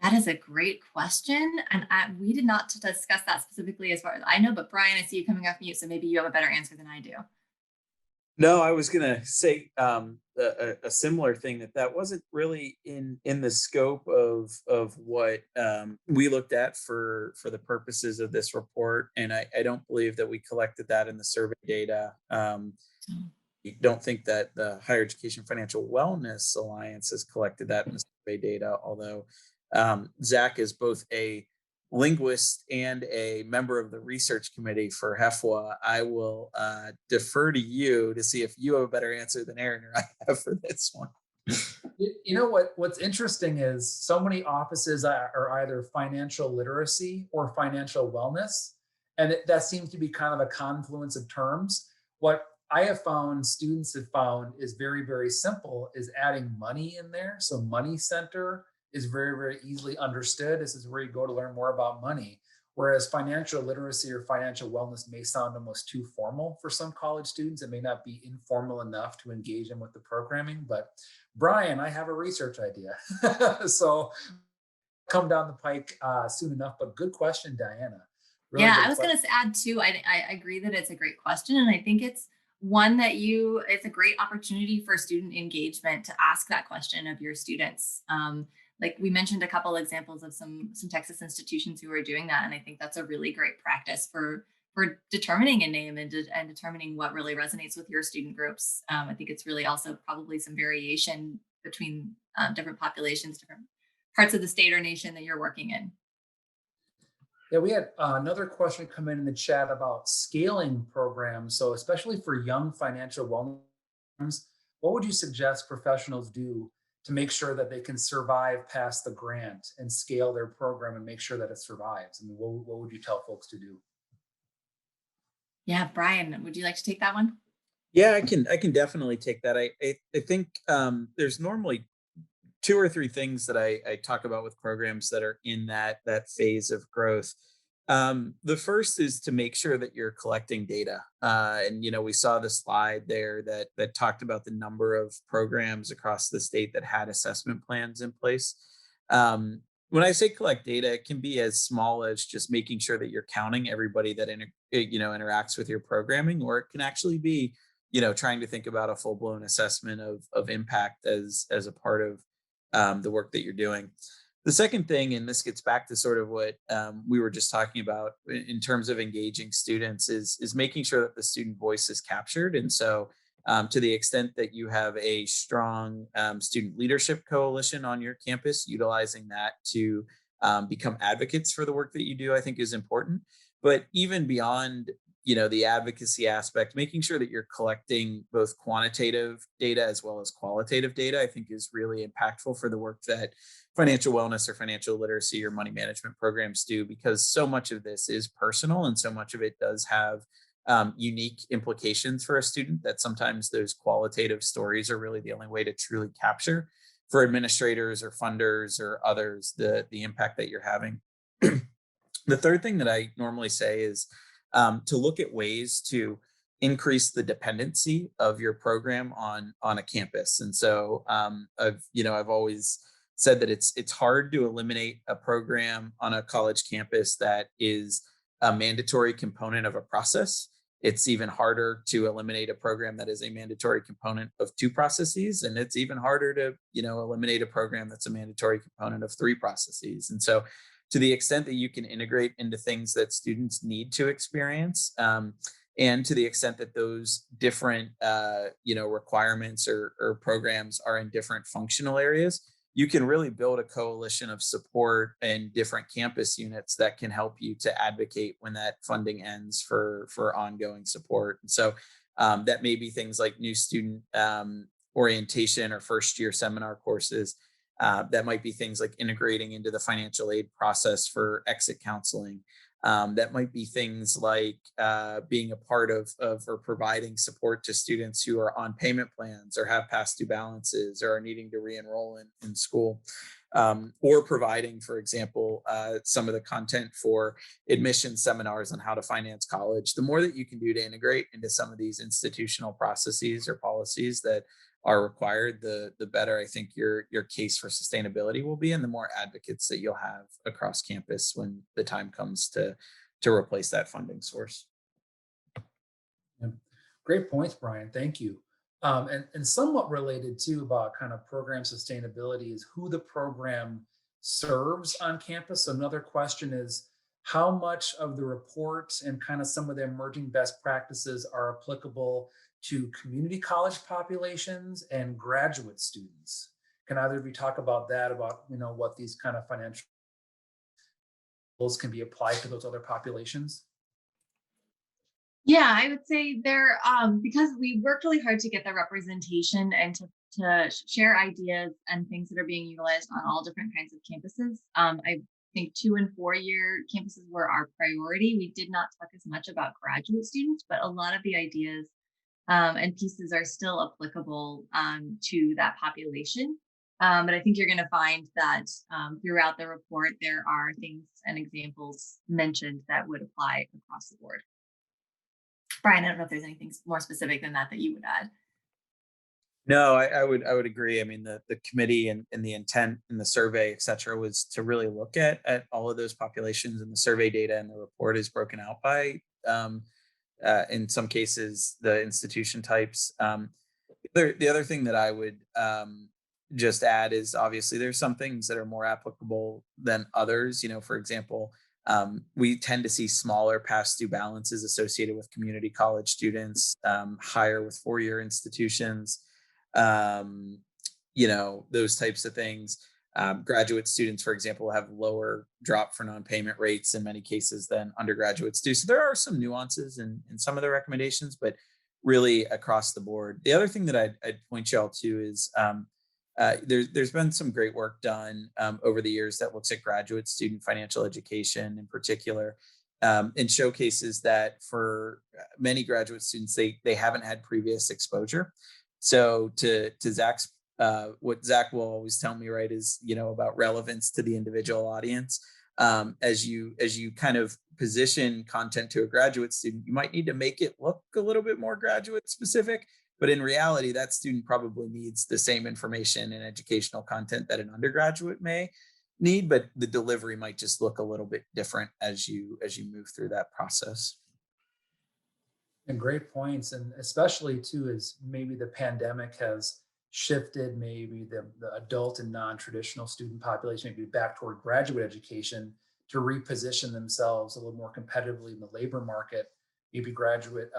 That is a great question. And we did not discuss that specifically as far as I know, but Brian, I see you coming off mute, so maybe you have a better answer than I do. No, I was gonna say a similar thing that wasn't really in the scope of what we looked at for the purposes of this report, and I don't believe that we collected that in the survey data. I don't think that the Higher Education Financial Wellness Alliance has collected that in the survey data, although Zach is both a linguist and a member of the research committee for HEFWA. I will defer to you to see if you have a better answer than Aaron or I have for this one. You know what's interesting is so many offices are either financial literacy or financial wellness, and that seems to be kind of a confluence of terms. What I have found, students have found, is very, very simple, is adding money in there. So money center is very, very easily understood. This is where you go to learn more about money. Whereas financial literacy or financial wellness may sound almost too formal for some college students. It may not be informal enough to engage them with the programming. But Brian, I have a research idea. So come down the pike soon enough. But good question, Diana. Really Yeah, I good was question. going to add too. I agree that it's a great question, and I think it's one that it's a great opportunity for student engagement to ask that question of your students. Like we mentioned a couple examples of some Texas institutions who are doing that, and I think that's a really great practice for determining a name and determining what really resonates with your student groups. I think it's really also probably some variation between different populations, different parts of the state or nation that you're working in. Yeah, we had another question come in the chat about scaling programs. So, especially for young financial wellness, programs, what would you suggest professionals do to make sure that they can survive past the grant and scale their program and make sure that it survives? I mean, what would you tell folks to do? Yeah, Brian, would you like to take that one? Yeah, I can definitely take that. I think there's normally two or three things that I talk about with programs that are in that phase of growth. The first is to make sure that you're collecting data, and we saw the slide there that talked about the number of programs across the state that had assessment plans in place. When I say collect data, it can be as small as just making sure that you're counting everybody that interacts with your programming, or it can actually be trying to think about a full blown assessment of impact as a part of the work that you're doing. The second thing, and this gets back to sort of what we were just talking about in terms of engaging students, is making sure that the student voice is captured. And so, to the extent that you have a strong student leadership coalition on your campus, utilizing that to become advocates for the work that you do, I think is important. But even beyond the advocacy aspect, making sure that you're collecting both quantitative data as well as qualitative data, I think is really impactful for the work that financial wellness or financial literacy or money management programs do, because so much of this is personal and so much of it does have unique implications for a student, that sometimes those qualitative stories are really the only way to truly capture for administrators or funders or others the impact that you're having. The third thing that I normally say is to look at ways to increase the dependency of your program on a campus. And so I've always said that it's hard to eliminate a program on a college campus that is a mandatory component of a process. It's even harder to eliminate a program that is a mandatory component of two processes, and it's even harder to eliminate a program that's a mandatory component of three processes. And so to the extent that you can integrate into things that students need to experience, and to the extent that those different requirements or programs are in different functional areas, you can really build a coalition of support and different campus units that can help you to advocate when that funding ends for ongoing support. And so that may be things like new student orientation or first year seminar courses. That might be things like integrating into the financial aid process for exit counseling. That might be things like being a part of or providing support to students who are on payment plans or have past due balances or are needing to re-enroll in school. Or providing, for example, some of the content for admission seminars on how to finance college. The more that you can do to integrate into some of these institutional processes or policies that are required, the better I think your case for sustainability will be, and the more advocates that you'll have across campus when the time comes to replace that funding source. Yeah. Great points, Brian. Thank you. And somewhat related too about kind of program sustainability is who the program serves on campus. So another question is how much of the report and kind of some of the emerging best practices are applicable to community college populations and graduate students? Can either of you talk about that, about what these kind of financial goals can be applied to those other populations? Yeah, I would say there, because we worked really hard to get the representation and to share ideas and things that are being utilized on all different kinds of campuses. I think 2 and 4 year campuses were our priority. We did not talk as much about graduate students, but a lot of the ideas and pieces are still applicable to that population. But I think you're going to find that throughout the report, there are things and examples mentioned that would apply across the board. Brian, I don't know if there's anything more specific than that that you would add. No, I would agree. I mean, the committee and the intent in the survey, et cetera, was to really look at all of those populations, and the survey data and the report is broken out by in some cases the institution types. The other thing that I would just add is obviously there's some things that are more applicable than others. You know, for example, we tend to see smaller past due balances associated with community college students, higher with four-year institutions, um, you know, those types of things. Graduate students, for example, have lower drop for non-payment rates in many cases than undergraduates do. So there are some nuances in some of the recommendations, but really across the board. The other thing that I'd point y'all to is there's been some great work done over the years that looks at graduate student financial education in particular, and showcases that for many graduate students, they haven't had previous exposure. So to Zach's what Zach will always tell me, right, is, you know, about relevance to the individual audience. As you kind of position content to a graduate student, you might need to make it look a little bit more graduate specific, but in reality, that student probably needs the same information and educational content that an undergraduate may need, but the delivery might just look a little bit different as you move through that process. And great points. And especially too, is maybe the pandemic has shifted maybe the adult and non-traditional student population maybe back toward graduate education to reposition themselves a little more competitively in the labor market. Maybe graduate,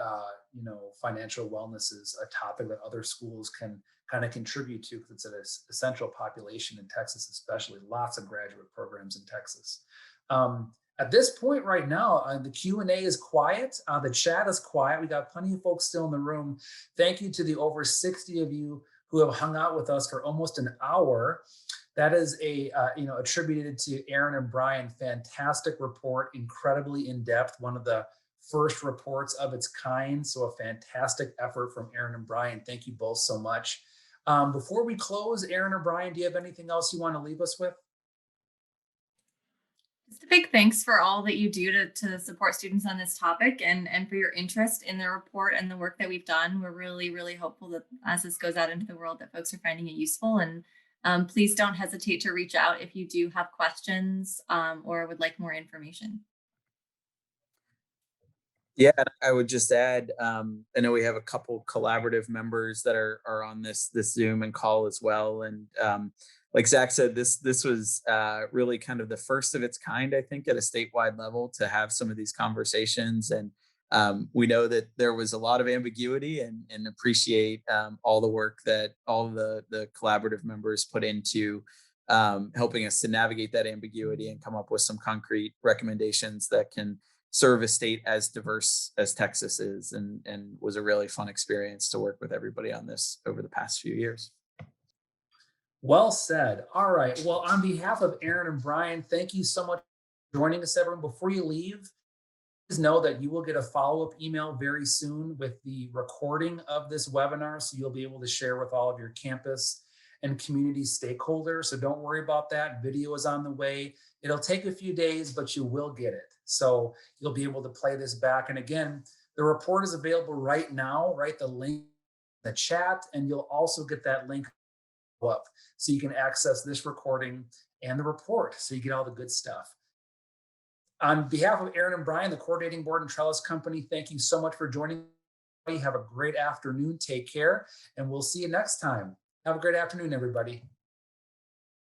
financial wellness is a topic that other schools can kind of contribute to because it's an essential population in Texas, especially lots of graduate programs in Texas. At this point right now, the Q&A is quiet. The chat is quiet. We got plenty of folks still in the room. Thank you to the over 60 of you who have hung out with us for almost an hour. That is attributed to Aaron and Brian. Fantastic report, incredibly in-depth. One of the first reports of its kind. So a fantastic effort from Aaron and Brian. Thank you both so much. Before we close, Aaron or Brian, do you have anything else you want to leave us with? Just a big thanks for all that you do to support students on this topic and for your interest in the report and the work that we've done. We're really, really hopeful that as this goes out into the world that folks are finding it useful. And please don't hesitate to reach out if you do have questions or would like more information. Yeah, I would just add, I know we have a couple collaborative members that are on this Zoom and call as well. And like Zach said, this was really kind of the first of its kind, I think, at a statewide level to have some of these conversations. And we know that there was a lot of ambiguity, and appreciate all the work that all the collaborative members put into helping us to navigate that ambiguity and come up with some concrete recommendations that can serve a state as diverse as Texas is, and was a really fun experience to work with everybody on this over the past few years. Well said. All right. Well, on behalf of Aaron and Brian, thank you so much for joining us, everyone. Before you leave, please know that you will get a follow-up email very soon with the recording of this webinar. So you'll be able to share with all of your campus and community stakeholders. So don't worry about that. Video is on the way. It'll take a few days, but you will get it. So you'll be able to play this back. And again, the report is available right now, right? The link in the chat, and you'll also get that link up so you can access this recording and the report. So you get all the good stuff. On behalf of Aaron and Brian, the coordinating board and Trellis company, thank you so much for joining me. Have a great afternoon. Take care, and we'll see you next time. Have a great afternoon, everybody.